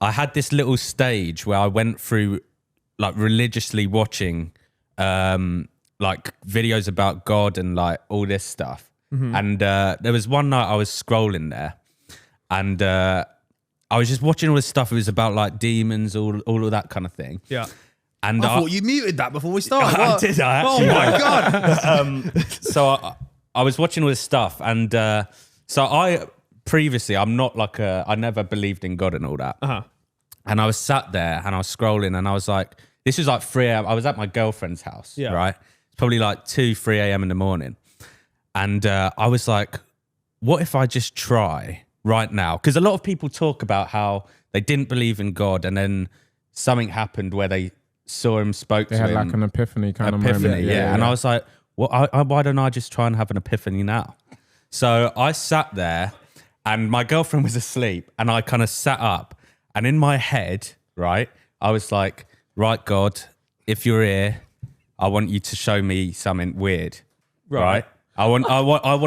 I had this little stage where I went through like religiously watching like videos about God and like all this stuff. And there was one night I was scrolling there and I was just watching all this stuff. It was about like demons, all of that kind of thing. Yeah. And I thought you muted that before we started. I did. I actually. Oh my God. So I was watching all this stuff, and so I'm not like I never believed in God and all that. And I was sat there and I was scrolling and I was like, this was like 3 a.m. I was at my girlfriend's house, right? It's probably like 2, 3 a.m. in the morning. And I was like, what if I just try right now? Because a lot of people talk about how they didn't believe in God and then something happened where they saw him, spoke to him. They had like an epiphany kind of moment. Yeah. And I was like, well, why don't I just try and have an epiphany now? So I sat there and my girlfriend was asleep and I kind of sat up and in my head, right, I was like, right, God, if you're here, I want you to show me something weird, right? I want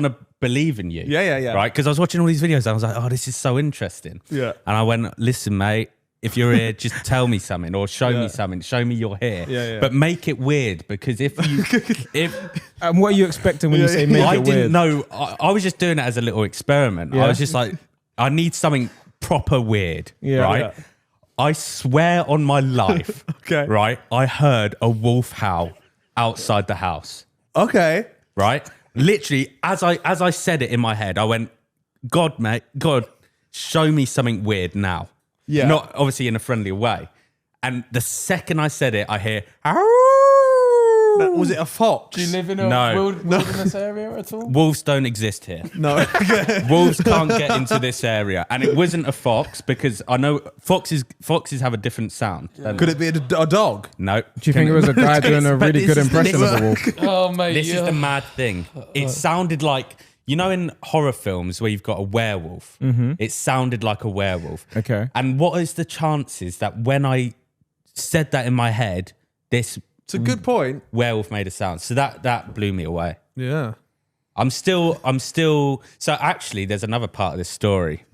to believe in you. Yeah. Right? Because I was watching all these videos and I was like, oh, this is so interesting. Yeah. And I went, listen, mate, if you're here, just tell me something or show me something. Show me you're here. Yeah. But make it weird because if And what are you expecting when you say make I it didn't weird? know, I was just doing it as a little experiment. I was just like, I need something proper weird, right? Yeah. I swear on my life, Okay. right? I heard a wolf howl outside the house, Okay. right? Literally, as I said it in my head, I went, God, mate, God, show me something weird now. Yeah. Not obviously in a friendly way. And the second I said it, I hear, Was it a fox? Do you live in a wilderness area at all? wolves don't exist here. No. Wolves can't get into this area. And it wasn't a fox because I know foxes have a different sound. Could it be a dog? No. Do you think it was a guy doing a really good impression of a wolf? Oh, mate. This is the mad thing. It sounded like, you know, in horror films where you've got a werewolf, it sounded like a werewolf. Okay. And what is the chances that when I said that in my head, this It's a good point. werewolf made a sound? So that blew me away. Yeah. I'm still. So actually, there's another part of this story.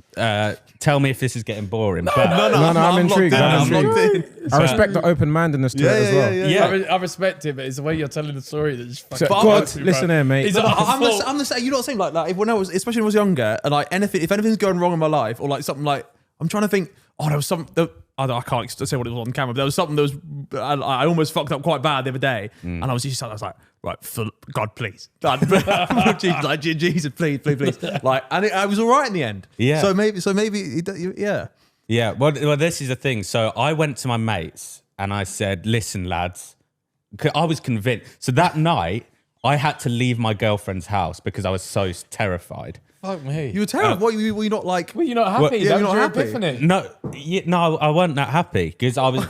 Tell me if this is getting boring. But No, I'm intrigued. I'm locked in. I respect the open-mindedness to it as well. yeah. I respect it, but it's the way you're telling the story that just fucking... So, God, listen here, mate. I'm the same. You know what I'm saying? Like when I was, especially when I was younger, and like if anything's going wrong in my life, or like something like I'm trying to think. Oh, there was something. I can't say what it was on camera, but there was something that was. I almost fucked up quite bad the other day, and I was like, right, God, please, Jesus, please. Like, and I was all right in the end. Yeah. So maybe, yeah. Yeah, well, this is the thing. So I went to my mates and I said, listen, lads, 'cause I was convinced. So that night, I had to leave my girlfriend's house because I was so terrified. Fuck me. You were terrible. Were you not like... Were you not happy? yeah, That you're was not your happy. epiphany. No, I wasn't that happy because I was...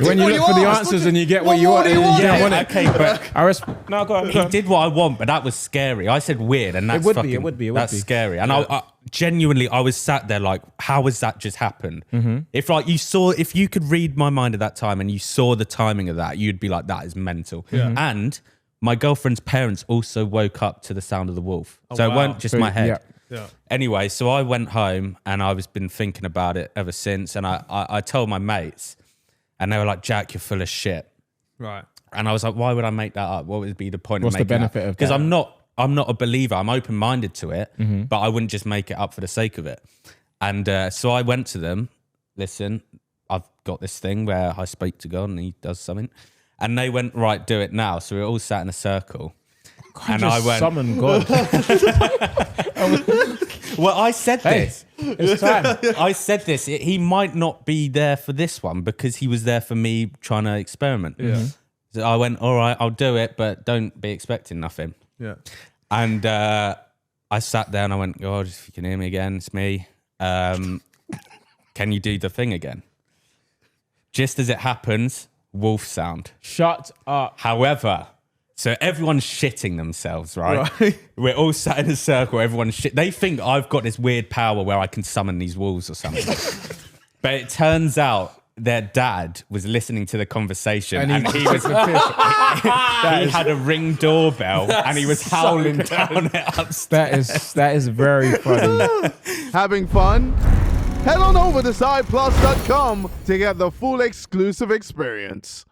When you look for the answers and you get what you want, and you don't want it. okay, but No, go on. he did what I want, but that was scary. I said weird, and that's would be, fucking, it would be. That's scary. And I genuinely, I was sat there like, how has that just happened? If like if you could read my mind at that time and you saw the timing of that, you'd be like, that is mental. And my girlfriend's parents also woke up to the sound of the wolf, so it weren't just my head. Yeah. Anyway, so I went home and I was been thinking about it ever since, and I told my mates. And they were like, Jack, you're full of shit. Right. And I was like, why would I make that up? What would be the point What's of the making benefit that? of Because that? I'm not a believer. I'm open-minded to it, but I wouldn't just make it up for the sake of it. And so I went to them, listen, I've got this thing where I speak to God and he does something. And they went, right, do it now. So we all sat in a circle. And I went, summon God. well, I said this. It's time. I said this. He might not be there for this one because he was there for me trying to experiment. Yeah. So I went, all right, I'll do it, but don't be expecting nothing. Yeah. And I sat there and I went, God, if you can hear me again, it's me. Can you do the thing again? Just as it happens, wolf sound. Shut up. However, so everyone's shitting themselves, right? Right. We're all sat in a circle, everyone's shit. They think I've got this weird power where I can summon these wolves or something. But it turns out their dad was listening to the conversation and he was he had a Ring doorbell and he was howling down it upstairs. That is very funny. Having fun? Head on over to sideplus.com to get the full exclusive experience.